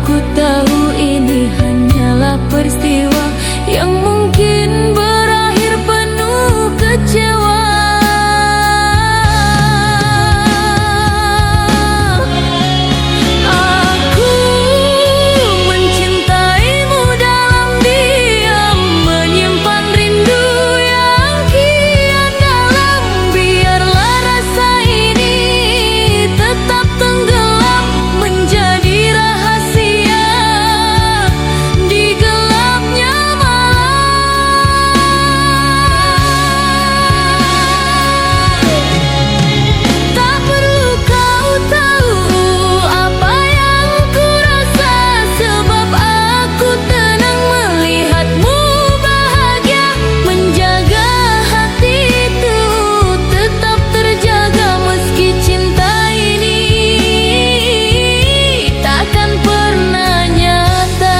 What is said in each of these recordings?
Aku tahu ini hanyalah peristiwa yang mungkin berakhir penuh kecewa. Aku mencintaimu dalam diam, menyimpan rindu yang kian dalam. Biarlah rasa ini tetap tenggelam menjadi rahasia di gelapnya malam. Tak perlu kau tahu apa yang ku rasa, sebab aku tenang melihatmu bahagia. Menjaga hatiku tetap terjaga meski cinta ini takkan pernah nyata.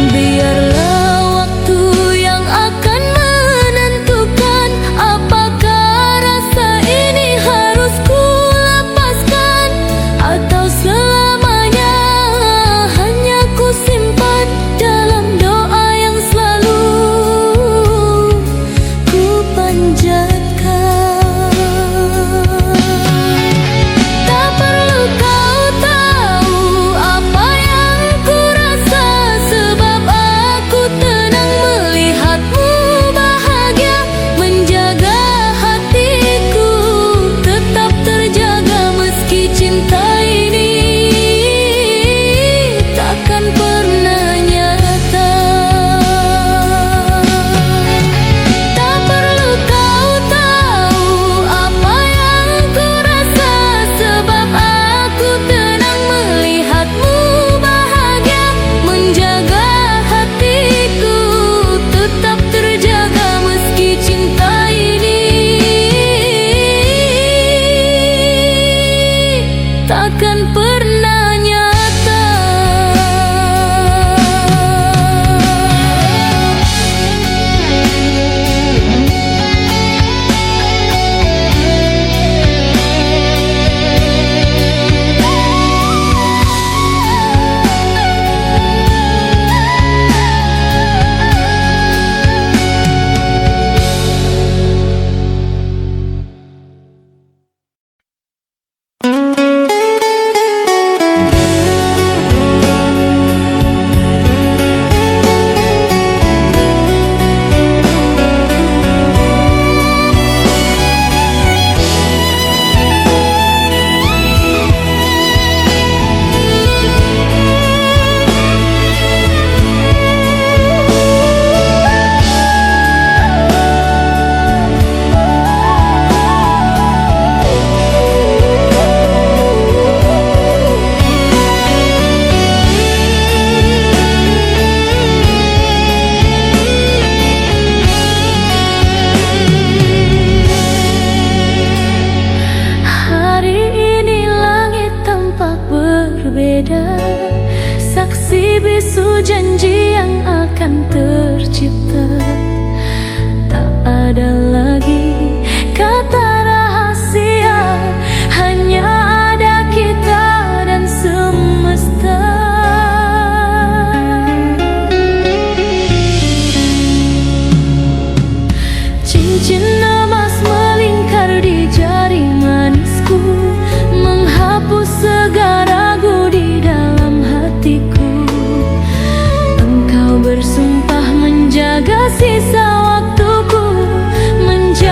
Biarlah waktu yang akan menentukan apakah rasa ini harus ku lepaskan atau selamanya hanya ku simpan dalam doa yang selalu ku panjatkan. Tak perlu kau tahu apa yang ku rasa, sebab aku tenang melihatmu bahagia. Menjaga hatiku tetap terjaga meski cinta ini takkan pernah nyata. Tak perlu kau tahu apa yang ku rasa, sebab aku tenang melihatmu bahagia. Menjaga hatiku tetap terjaga meski cinta ini takkan pernah nyata. Hari ini langit tampak berbeda, saksi bisu janji yang akan tercipta. Tak ada lagi kata rahasia, hanya ada kita dan semesta. Cincin emas melingkar di jari manisku, menghapus segala ragu di dalam hatiku. Engkau bersumpah menjaga sisa waktuku, menjaga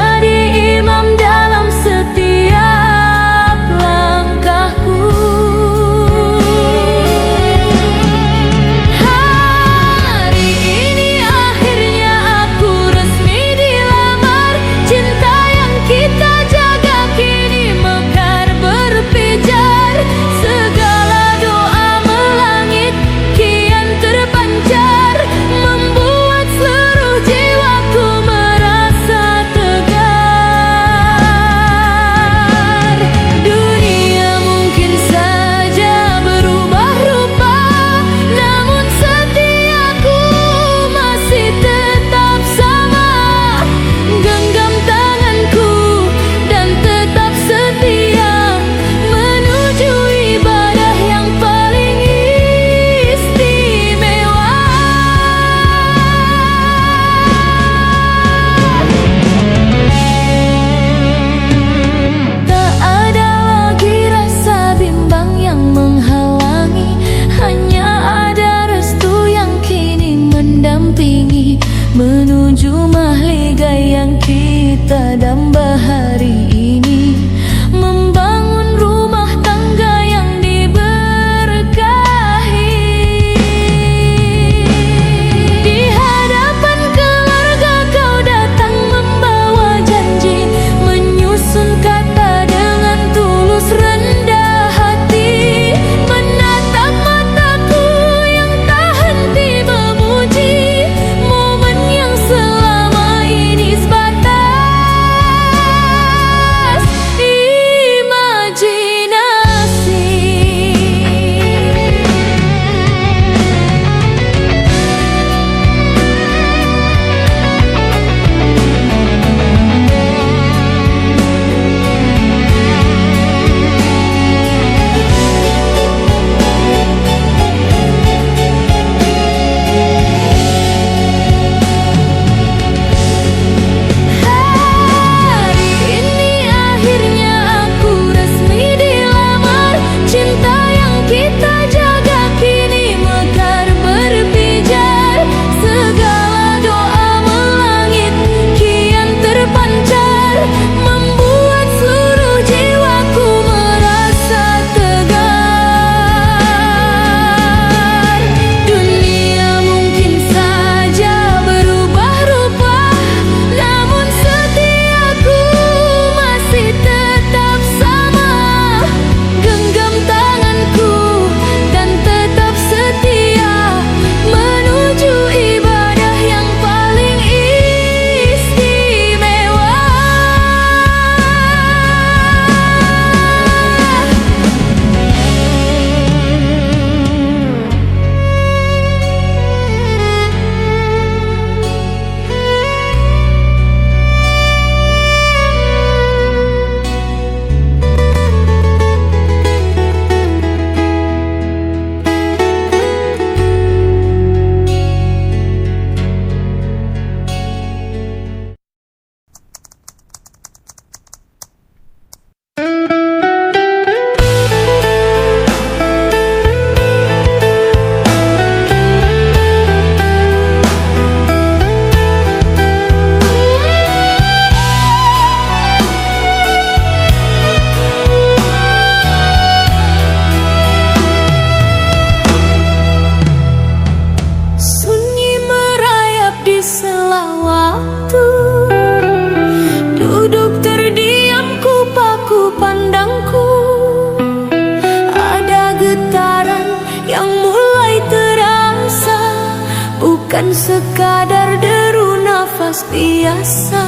Kan sekadar deru nafas biasa.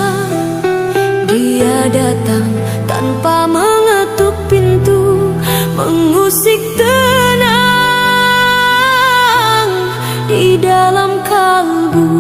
Dia datang tanpa mengetuk pintu, mengusik tenang di dalam kalbu.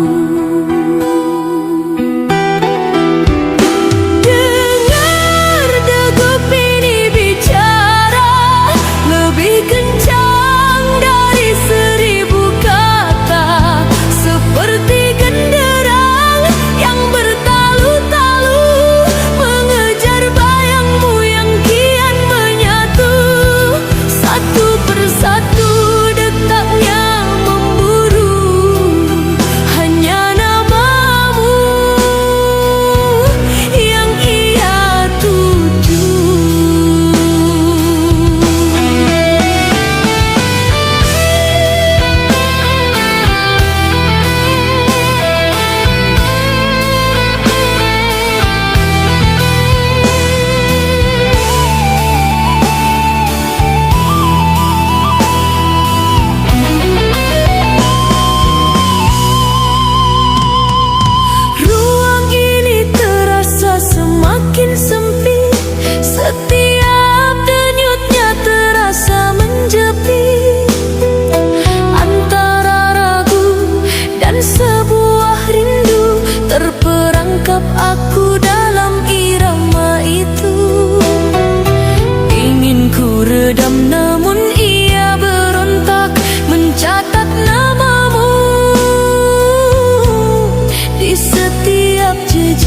Dengar degup ini bicara lebih kencang dari 1000 kata, seperti genderang yang bertalu-talu mengejar bayangmu yang kian menyatu. Satu persatu detaknya memburu, hanya namamu yang ia tuju. Ruang ini terasa semakin sempit, setiap denyutnya terasa menjepit. Antara ragu dan sebuah rindu, terperangkap aku dalam irama itu. Ingin ku redam namun ia berontak, mencatat namamu di setiap jejak.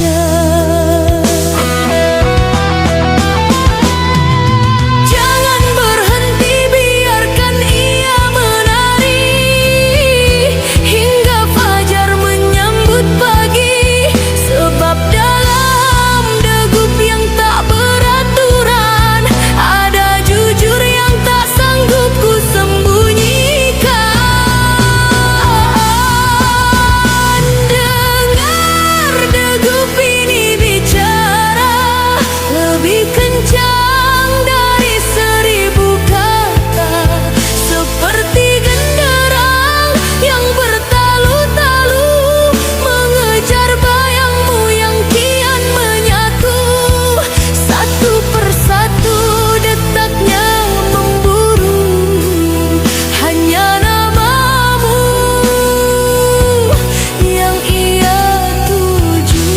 Jangan berhenti, biarkan ia menari hingga fajar menyambut pagi. Sebab dalam degup yang tak beraturan, ada jujur yang tak sanggup ku sembunyikan. Dengar degup ini bicara lebih kencang dari 1000 kata, seperti genderang yang bertalu-talu mengejar bayangmu yang kian menyatu. Satu persatu detaknya memburu, hanya namamu yang ia tuju.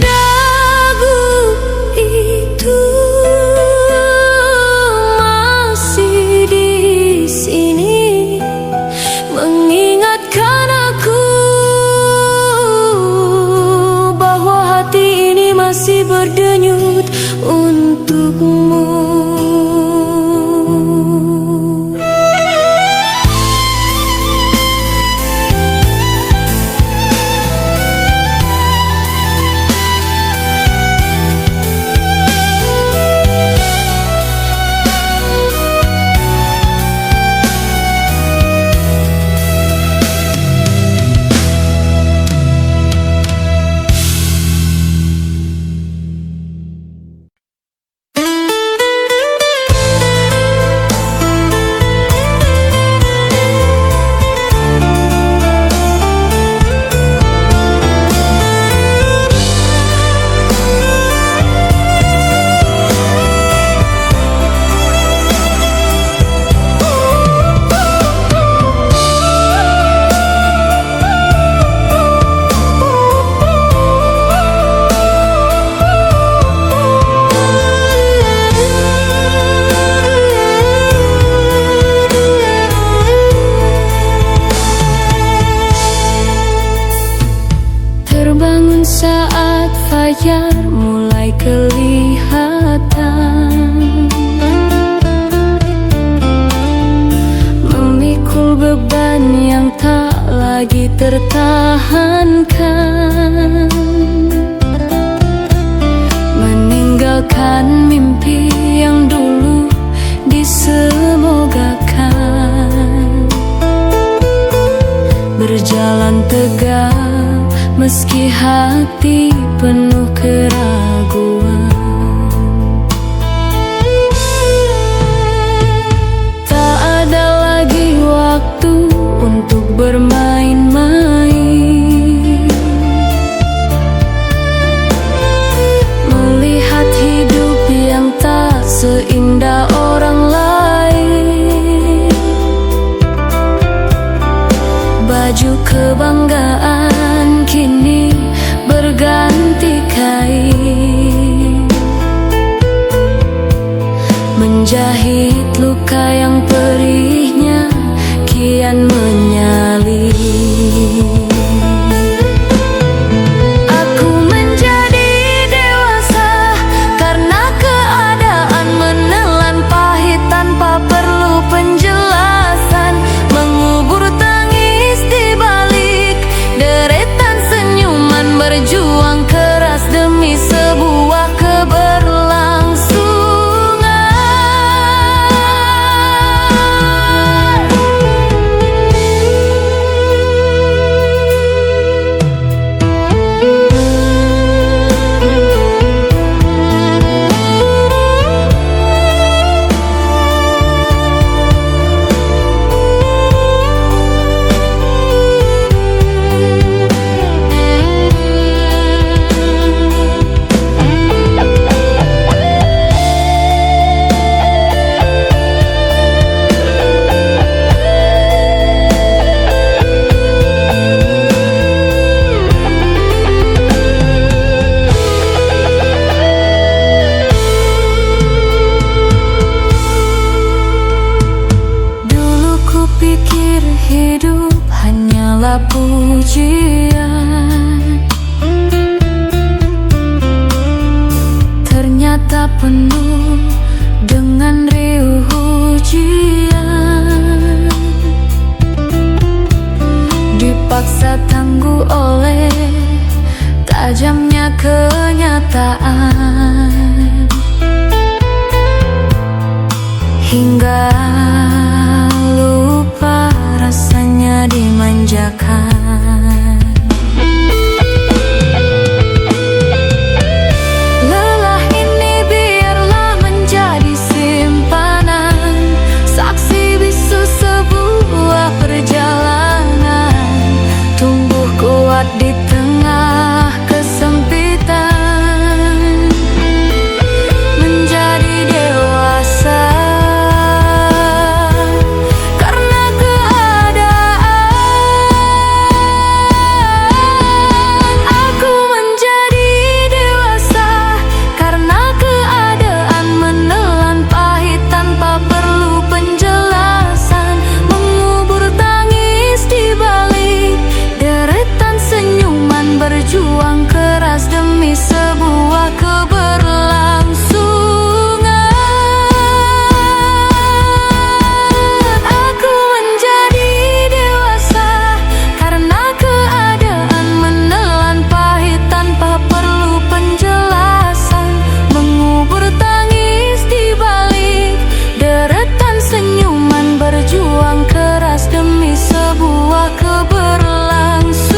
Dagu itu masih di sini, mengingatkan aku bahwa hati ini masih berdenyut untukmu. Terbangun saat fajar mulai kelihatan, memikul beban yang tak lagi tertahankan, meninggalkan mimpi yang dulu disemogakan, berjalan tegak meski hati penuh keraguan. Tak menjahit luka yang perihnya kian menyalip. Aku menjadi dewasa karena keadaan menelan pahit tanpa perlu penjelasan, mengubur tangis di balik deretan senyuman, berjuang keras demi sebuah keberlangsungan. Pikir hidup hanyalah pujian, ternyata penuh dengan riuh ujian. Dipaksa tangguh oleh tajamnya kenyataan, hingga lupa rasanya dimanjakan. Lelah ini biarlah menjadi simpanan, saksi bisu sebuah perjalanan, tumbuh kuat di tengah kesempitan, menjadi dewasa. Berjuang keras demi sebuah keberlangsungan. Aku menjadi dewasa karena keadaan menelan pahit tanpa perlu penjelasan, mengubur tangis di balik deretan senyuman, berjuang keras demi sebuah keberlangsungan.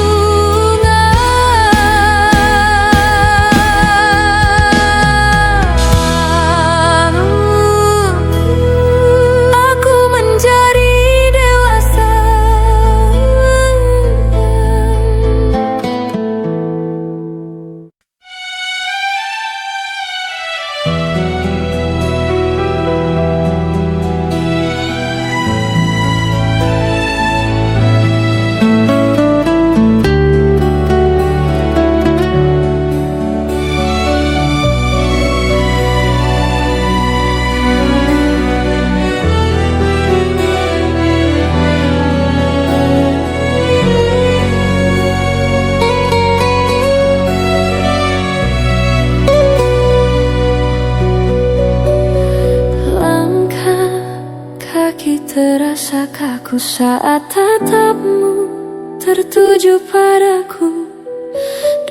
Terasa kaku saat tatapmu tertuju padaku.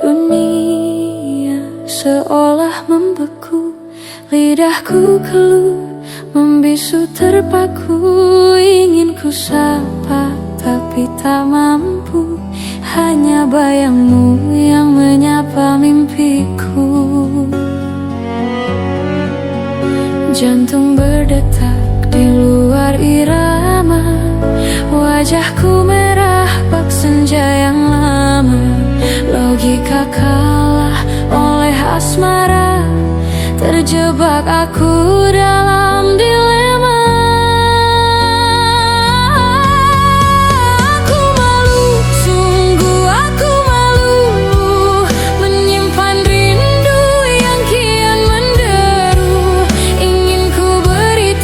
Dunia seolah membeku, lidahku keluh membisu terpaku. Ingin ku sapa tapi tak mampu, hanya bayangmu yang menyapa mimpiku. Jantung berdetak di luar irama, wajahku merah bak senja yang lama. Logika kalah oleh asmara, terjebak aku dalam dilema. Aku malu, sungguh aku malu, menyimpan rindu yang kian menderu. Ingin ku beri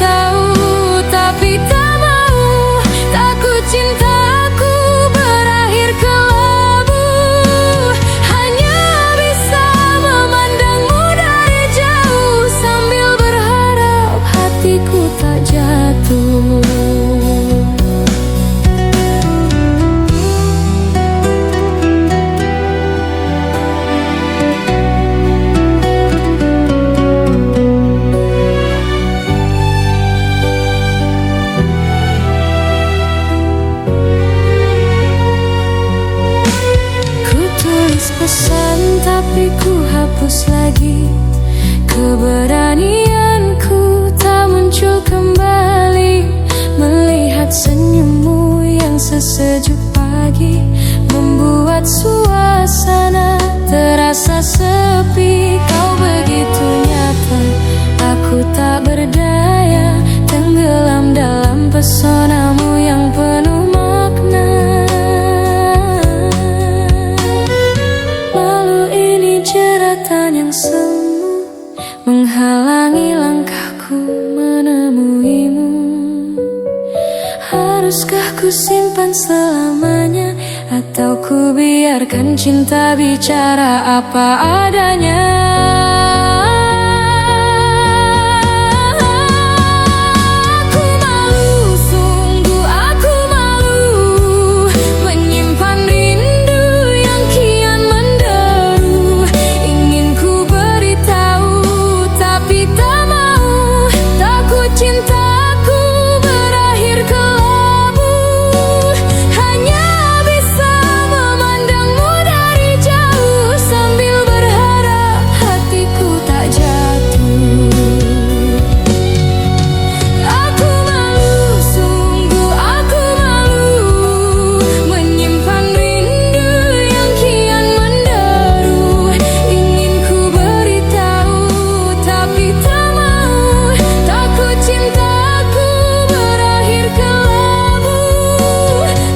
Senyummu yang sesejuk pagi membuat suasana terasa sepi. Kau begitu nyata, aku tak berdaya, tenggelam dalam pesonamu yang penuh makna. Malu ini jeratan yang semu menghalangi langkahku menemuimu. Haruskah ku simpan selamanya, atau ku biarkan cinta bicara apa adanya? Aku malu, sungguh aku malu, menyimpan rindu yang kian menderu. Ingin ku beritahu, tapi tak mau. Takut cintaku berakhir kelabu. Hanya bisa memandangmu dari jauh, sambil berharap hatiku tak jatuh. Aku malu, sungguh aku malu, menyimpan rindu yang kian menderu. Ingin ku beritahu, tapi tak mau. Takut cintaku berakhir kelabu.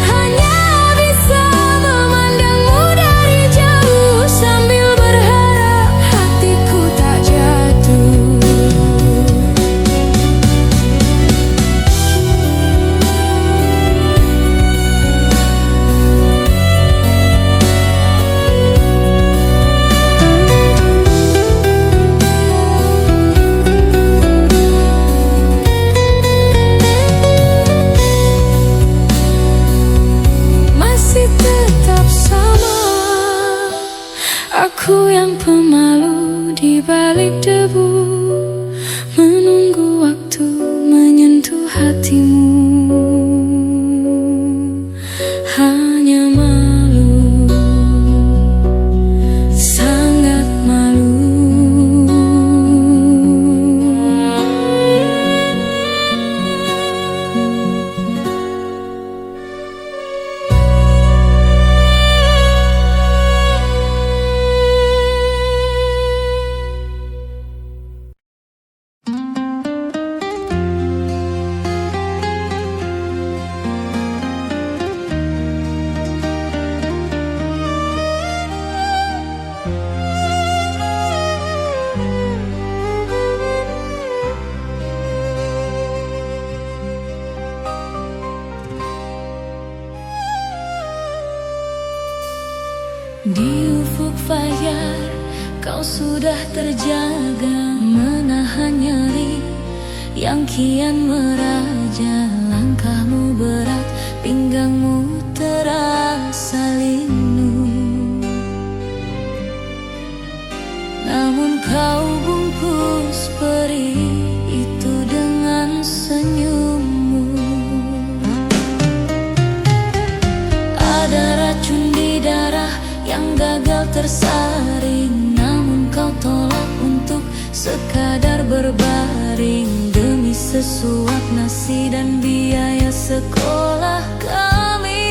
Hanya bisa memandangmu dari jauh, sambil berharap hatiku tak jatuh. Masih tetap sama, aku yang pemalu di balik debu, menunggu waktu menyentuh hatimu. Hanya malu, sangat malu. Di ufuk fajar kau sudah terjaga, menahan nyeri yang kian meraja. Langkahmu berat, pinggangmu terasa linu, namun kau bungkus peri itu dengan senyummu. Ada racun di darah yang gagal tersaring, namun kau tolak untuk sekadar berbaring. Demi sesuap nasi dan biaya sekolah kami,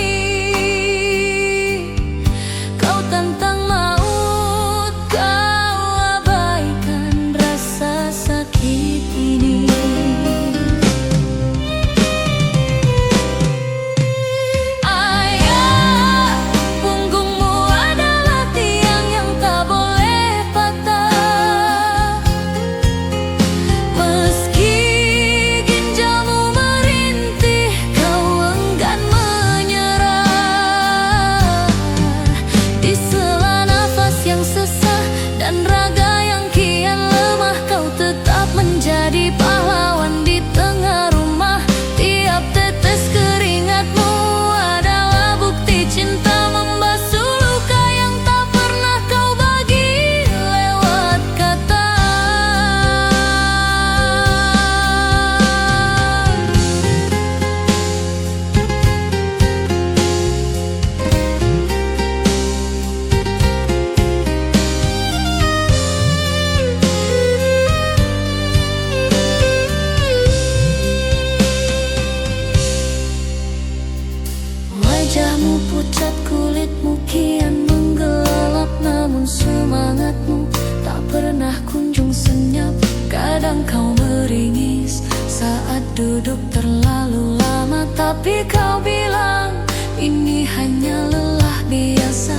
kau tantang maut, kau abaikan rasa sakit ini. Meski ginjalmu merintih, kau enggan duduk terlalu lama, tapi kau bilang ini hanya lelah biasa.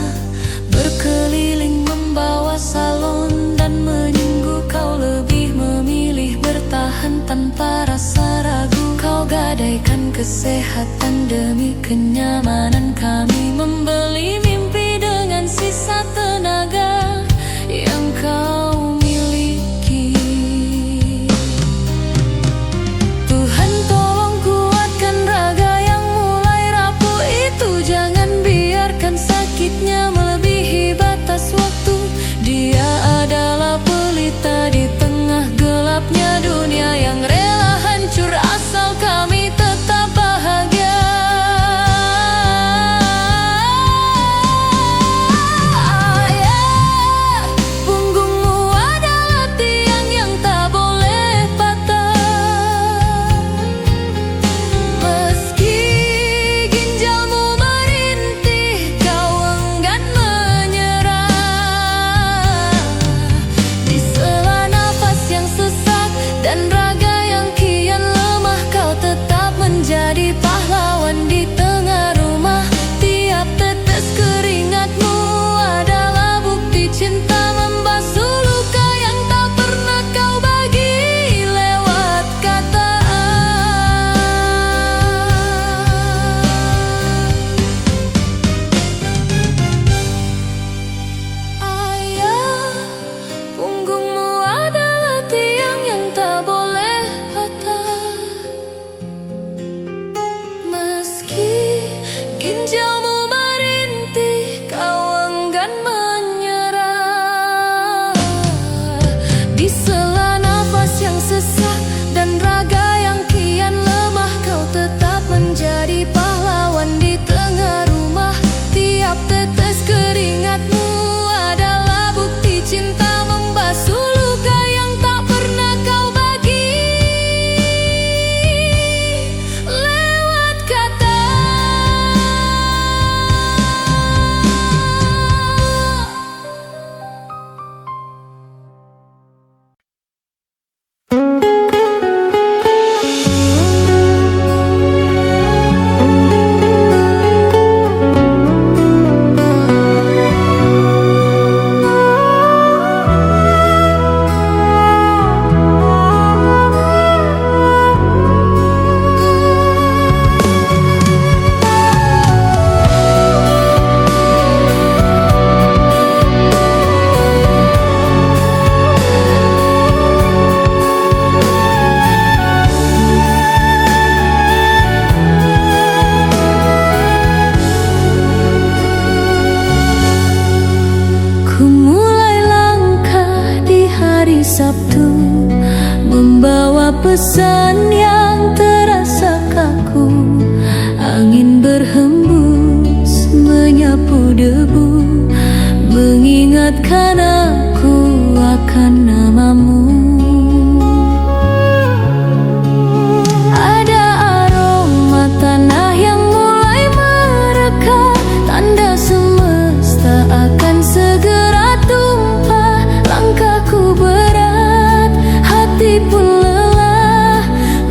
Berkeliling membawa salon dan menyungguh, kau lebih memilih bertahan tanpa rasa ragu. Kau gadaikan kesehatan demi kenyamanan kami, membeli mimpi dengan sisa tenaga yang kau miliki. Tuhan tolong kuatkan raga yang mulai rapuh itu, jangan biarkan sakitnya melebihi batas waktu. Dia adalah pelita di tengah gelapnya dunia yang rela hancur asal kami tetap bahagia. Punggungmu adalah tiang yang tak boleh patah. Meski ginjalmu merintih, kau enggan menyerah. Di sela nafas yang sesak dan raga yang kian lemah, kau tetap menjadi pahlawan di tengah rumah. Tiap tetes keringatmu adalah bukti cinta, membasuh luka yang tak pernah kau bagi lewat kata. Ayah, punggungmu adalah tiang yang tak boleh patah. Meski ginjalmu merintih, kau enggan menyerah. Di sela nafas yang sesak dan raga yang kian lemah, kau tetap menjadi pahlawan di tengah rumah. Tiap tetes keringatmu adalah bukti cinta, membasuh luka yang tak pernah kau bagi lewat kata. Ku mulai langkah di hari Sabtu, membawa pesan yang terasa kaku. Angin berhembus menyapu debu, mengingatkan aku akan namamu. Ada aroma tanah yang mulai mereka, tanda semesta akan segera tumpah. Langkahku berat, hati pun lelah,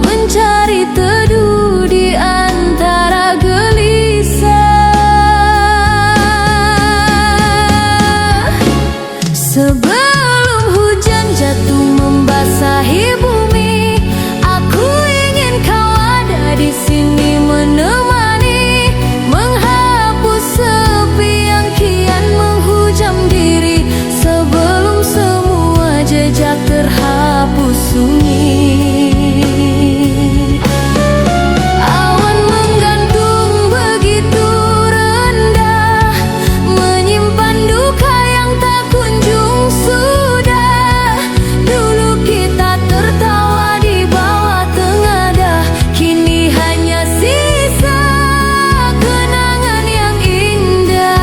mencari teduh di antara gelisah. Sebelum hujan jatuh membasahi bumi, aku ingin kau ada di sini menemani, menghapus sepi yang kian menghujam diri. Sebelum semua jejak terhapus sunyi, awan menggantung begitu rendah, menyimpan duka yang tak kunjung sudah. Dulu kita tertawa di bawah tengadah, kini hanya sisa kenangan yang indah.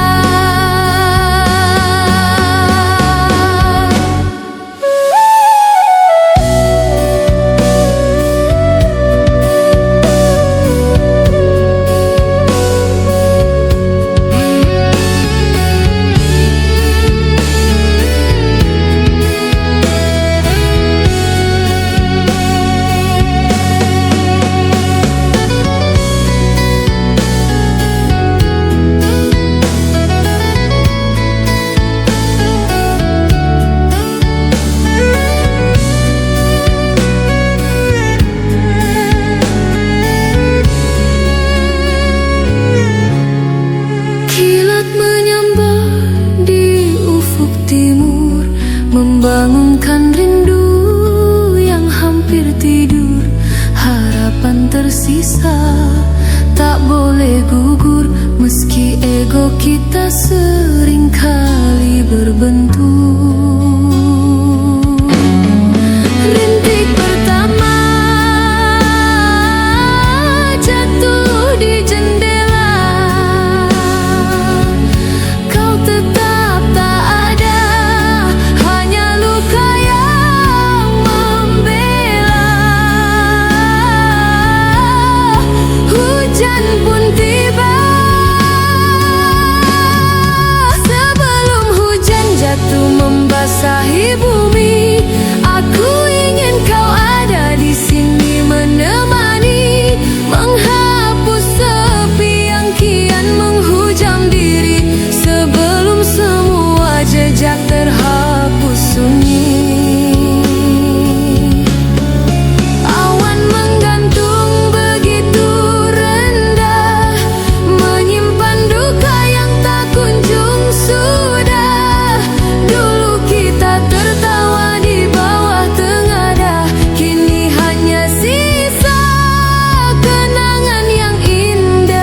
berpisah. Tak boleh gugur meski ego kita seringkali berbentur. Rintik pertama jatuh di jendela, kau tetap tak ada, hanya luka yang membela. Hujan pun tiba, sebelum hujan jatuh membasahi bumi. Aku ingin kau ada di sini menemani, menghapus sepi yang kian menghujam diri, sebelum semua jejak terhapus sunyi. Awan menggantung begitu rendah, menyimpan duka yang tak kunjung sudah. Dulu kita tertawa di bawah tengadah, kini hanya sisa kenangan yang indah.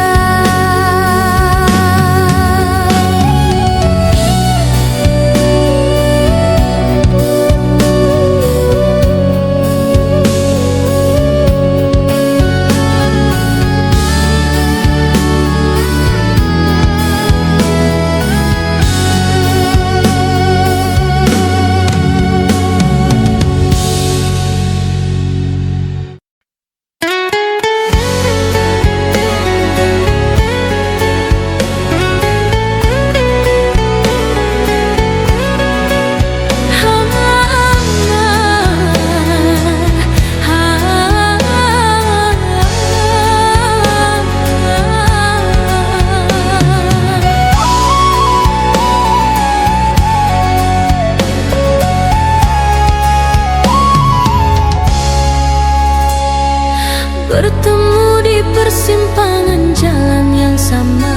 Bertemu di persimpangan jalan yang sama,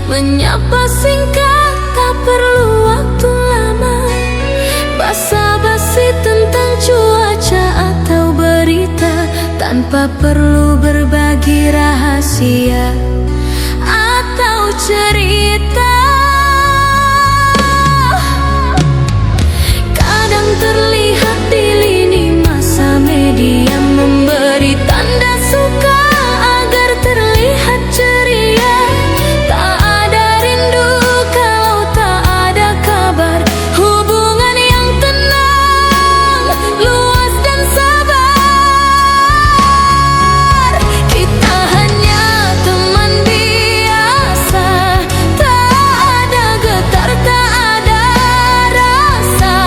menyapa singkat tak perlu waktu lama. Basa-basi tentang cuaca atau berita, tanpa perlu berbagi rahasia atau cerita. Kadang terlihat di lini massa media memberi tanda suka agar terlihat ceria. Tak ada rindu kalau tak ada kabar, hubungan yang tenang, luas dan sabar. Kita hanya teman biasa, tak ada getar, tak ada rasa.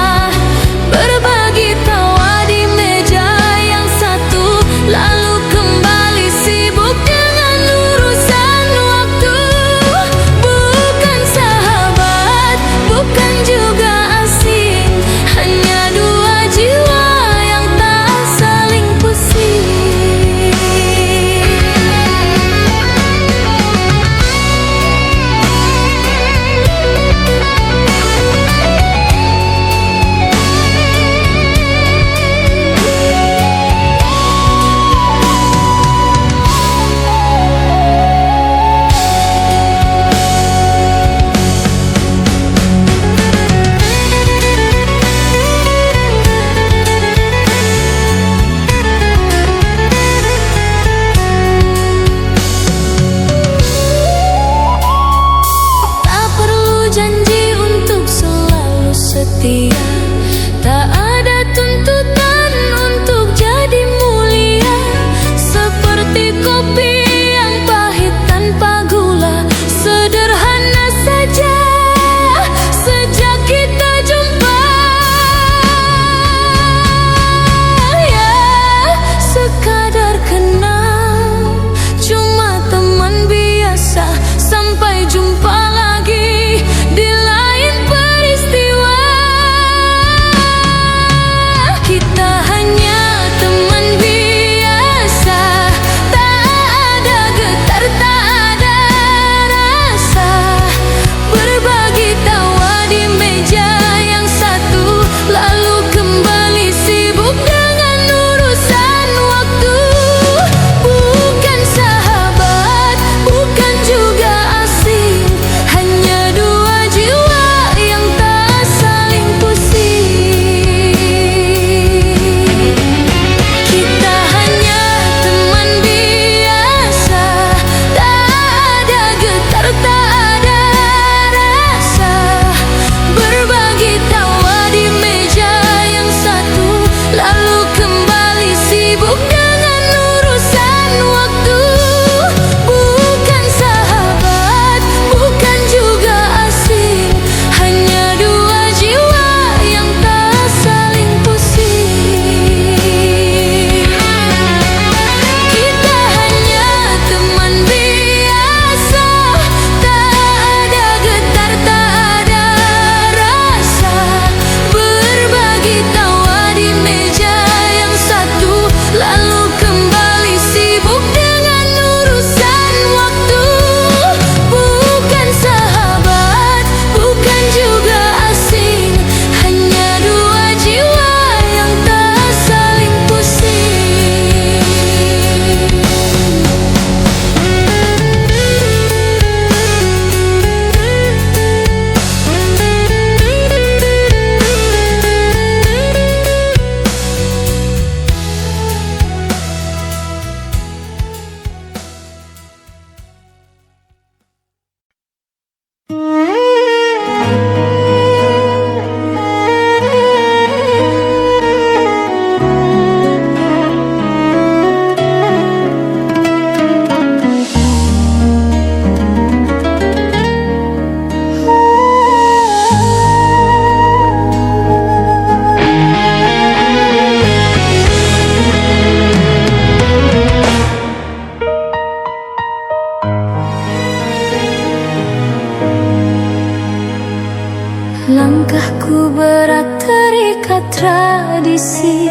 tradisi.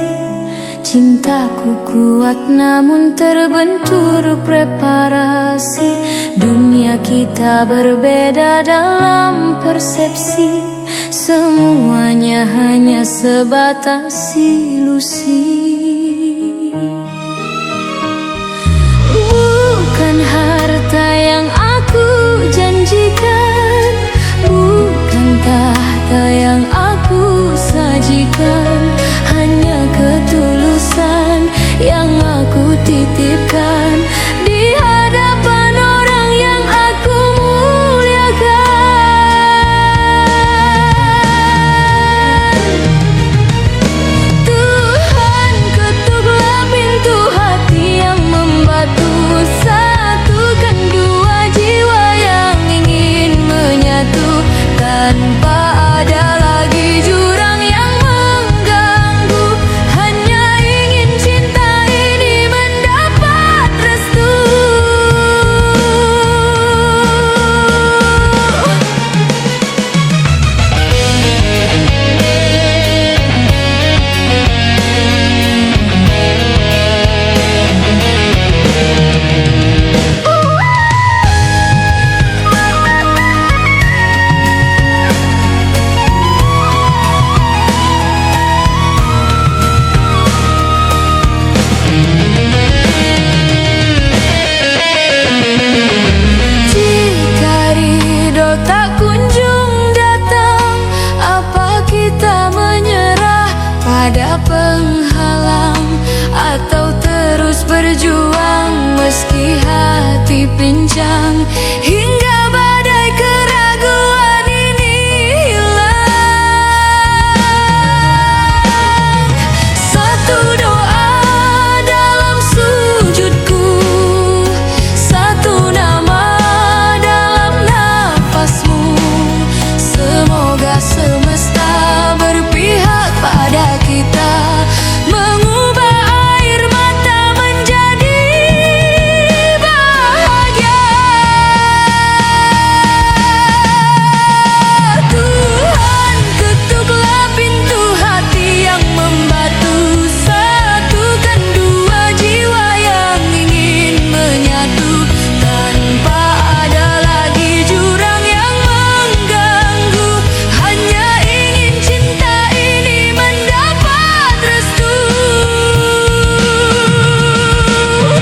Cintaku kuat namun terbentur preparasi. Dunia kita berbeda dalam persepsi. Semuanya hanya sebatas ilusi. Bukan harta yang aku janjikan, bukan tahta yang aku sajikan, hanya ketulusan yang aku titipkan di hadapan orang yang aku muliakan. Tuhan, ketuklah pintu hati yang membatu, satukan dua jiwa yang ingin menyatu, tanpa ada lagi jurang yang mengganggu, hanya ingin cinta ini mendapat restu. Jika ridho tak kunjung datang, apa kita menyerah pada penghalang, atau terus berjuang meski hati pincang, hingga badai keraguan ini hilang. Satu doa dalam sujudku, satu nama dalam nafasmu. Semoga semesta berpihak pada kita, mengubah air mata menjadi bahagia. Tuhan, ketuklah pintu hati yang membatu, satukan dua jiwa yang ingin menyatu, tanpa ada lagi jurang yang mengganggu, hanya ingin cinta ini mendapat restu.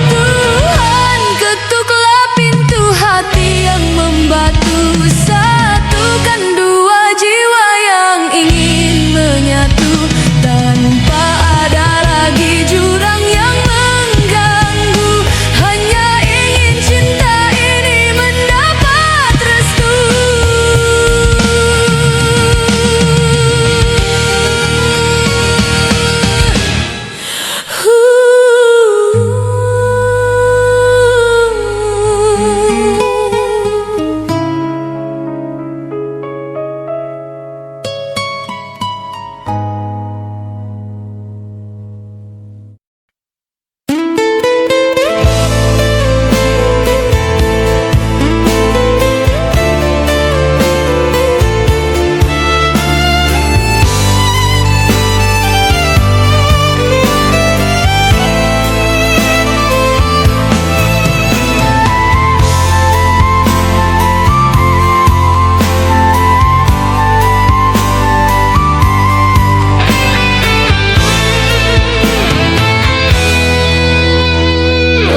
Tuhan, ketuklah pintu hati yang membatu, satukan dua jiwa yang ingin menyatu, tanpa ada lagi jurang yang mengganggu, hanya ingin cinta ini mendapat restu.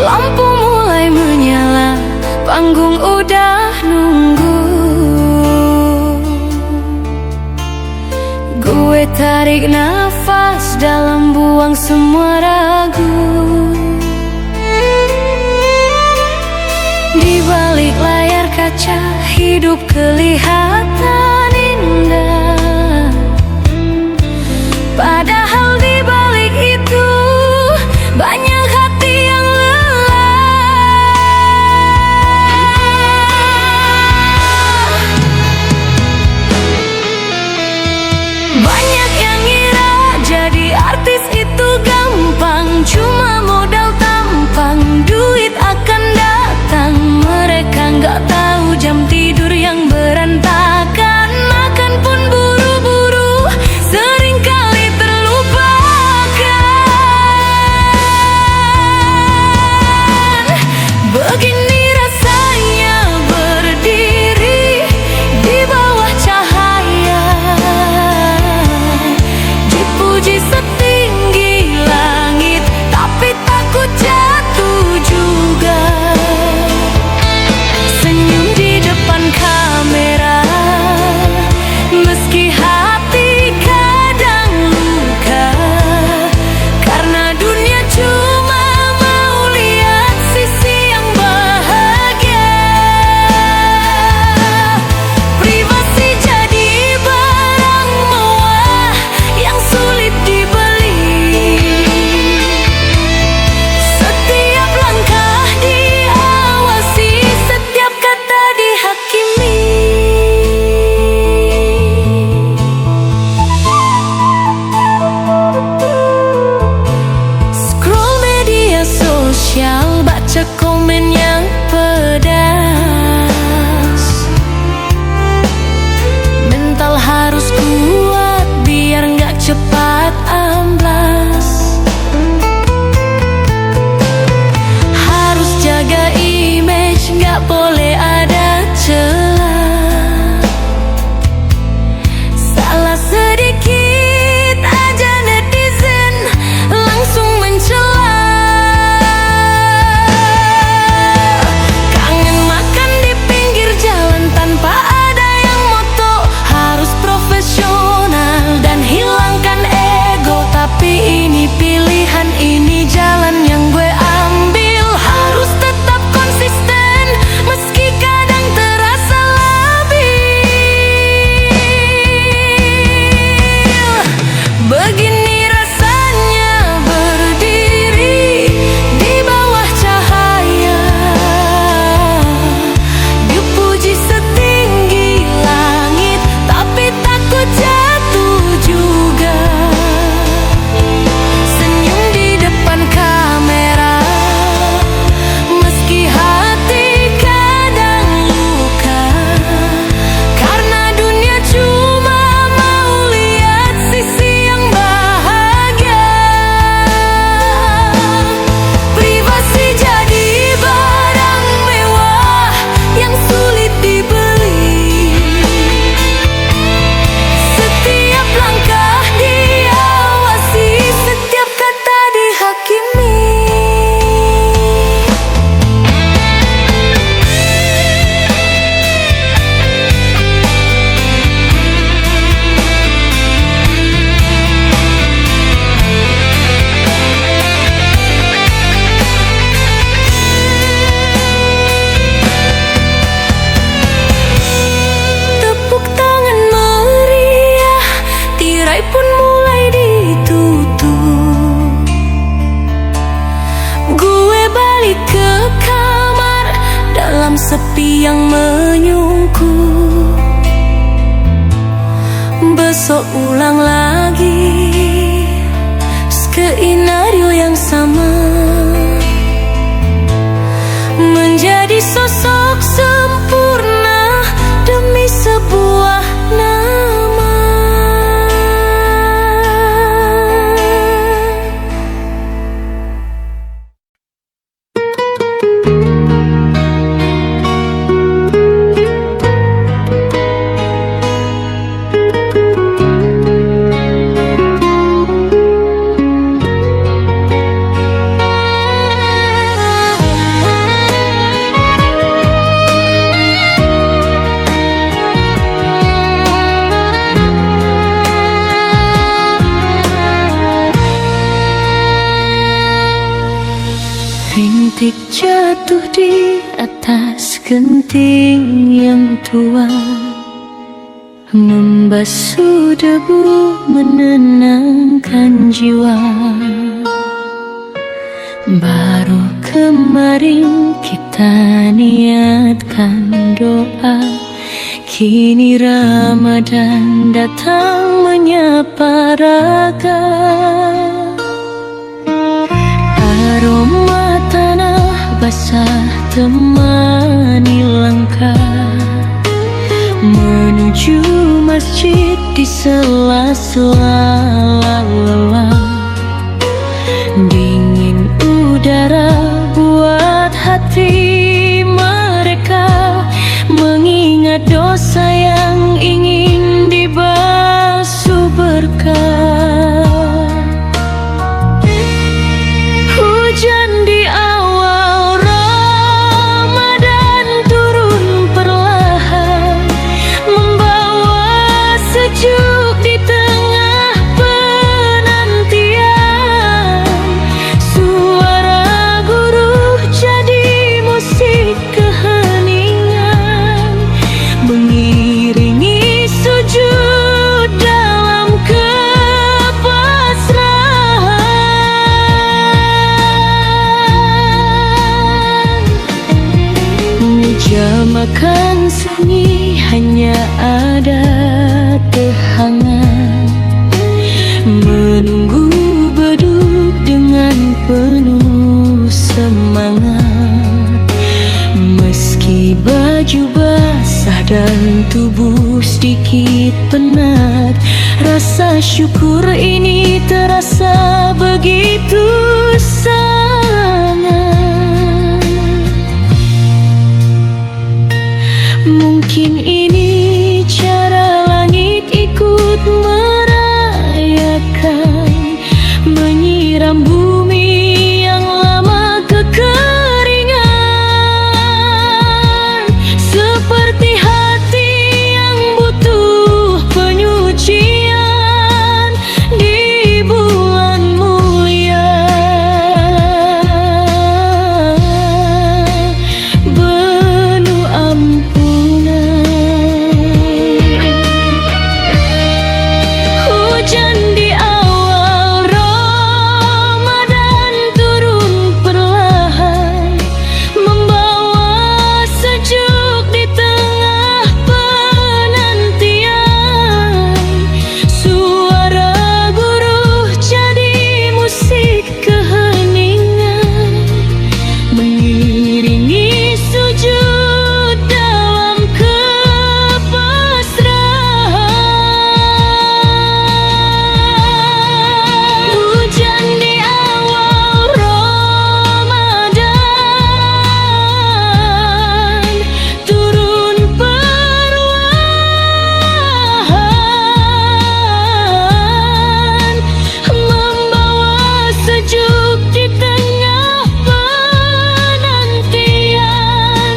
Lampu mulai menyala, panggung udah nunggu. Gue tarik nafas dalam, buang semua ragu. Di balik layar kaca, hidup kelihatan indah, padahal di balik itu banyak hati yang banyak yang ngira jadi artis itu gampang, cuma modal tampang, duit akan datang. Mereka nggak tahu jam tidur yang berantakan. baca komen yang pedas. Mental harus kuat biar gak cepat amblas. Harus jaga image, gak boleh ada celah. Salah sedikit aja netizen langsung mencela. Kangen makan di pinggir jalan tanpa ada yang moto. Harus profesional dan hilangkan ego. Tapi ini pilihan, ini jalan yang gue ambil. Harus tetap konsisten meski kadang terasa labil. Begini rasanya berdiri di bawah cahaya, dipuji setinggi langit, tapi takut jatuh juga. Senyum di depan kamera, meski hati kadang luka. Karena dunia cuma mau lihat sisi yang bahagia. Privasi jadi barang mewah yang sulit dibeli. Setiap langkah diawasi, setiap kata dihakimi. Tepuk tangan meriah, tirai pun mulai ditutup. Gue balik ke kamar dalam sepi yang menyungkup. Besok ulang lagi skenario yang sama, menjadi sosok sempurna demi sebuah nama. Rintik jatuh di atas genting yang tua, membasuh debu, menenangkan jiwa. Baru kemarin kita niatkan doa, kini Ramadan datang menyapa raga. Aroma tanah basah temani langkah menuju masjid di sela-sela lelah. Dingin udara buat hati mereka mengingat dosa yang ingin dibasuh berkah. Hujan di awal Ramadan turun perlahan, membawa sejuk di tengah penantian. Suara guru jadi musik keheningan, mengiringi sujud dalam kepasrahan. Meja makan sunyi hanya ada tehangan, menunggu beduk dengan penuh semangat. dan tubuh sedikit penat. Rasa syukur ini terasa begitu sangat. Mungkin ini cara langit ikut merayakan, menyiram bumi yang lama kekeringan, seperti hati yang butuh penyucian di bulan mulia. Penuh ampunan, hujan di awal Ramadan turun perlahan, membawa sejuk di tengah penantian. Suara guru jadi musik keheningan, mengiringi sujud dalam kepasrahan. Hujan di awal Ramadan turun perlahan, membawa sejuk di tengah penantian.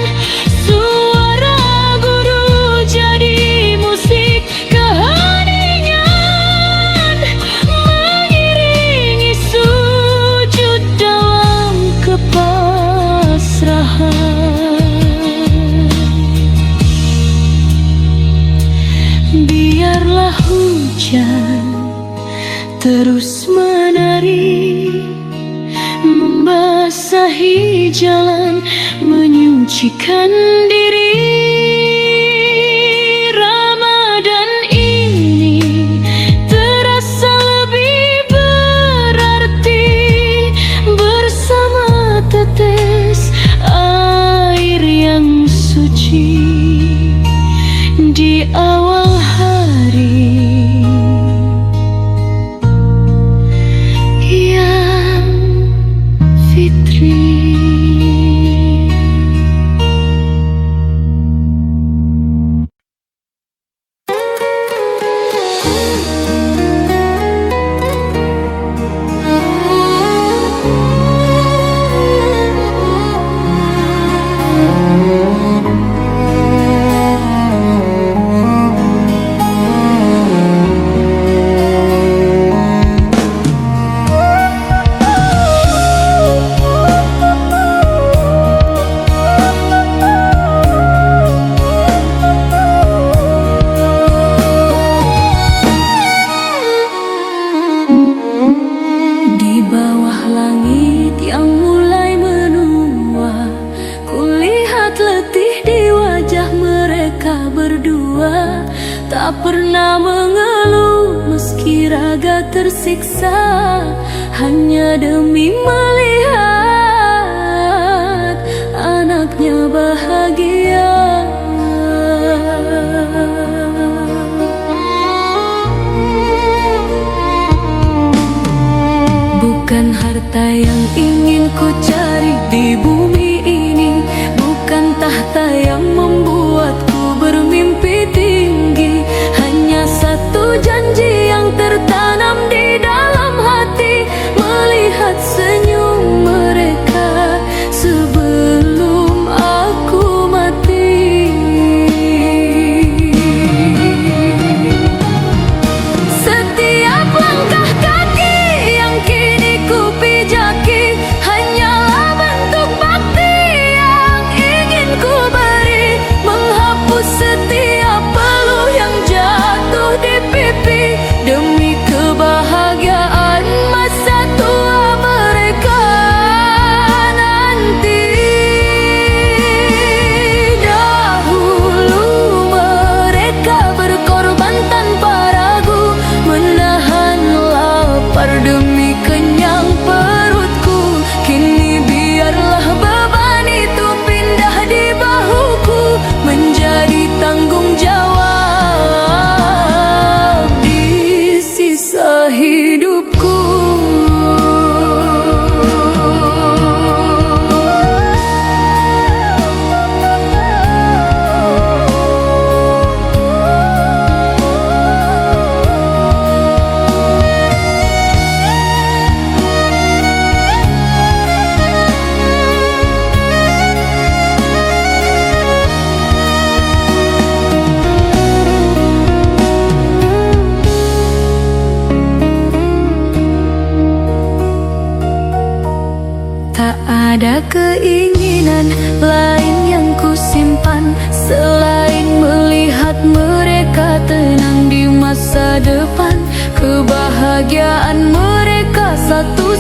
Suara guru jadi musik keheningan, mengiringi sujud dalam kepasrahan. Biarlah hujan terus menari, membasahi jalan, menyucikan diri. Ramadan ini terasa lebih berarti bersama tetes air yang suci di awal hari yang fitri. Di bawah langit yang mulai menua, kulihat letih di wajah mereka berdua. Tak pernah mengeluh meski raga tersiksa, hanya demi melihat anaknya bahagia. Bukan harta yang ingin ku cari di bumi ini, bukan tahta yang membuatku bermimpi tinggi. Hanya satu janji yang tertanam di dalam hati, melihat senyum mereka sebelum aku mati. Setiap langkah kaki yang kini ku pijaki hanyalah ada keinginan lain yang kusimpan selain melihat mereka tenang di masa depan. Kebahagiaan mereka satu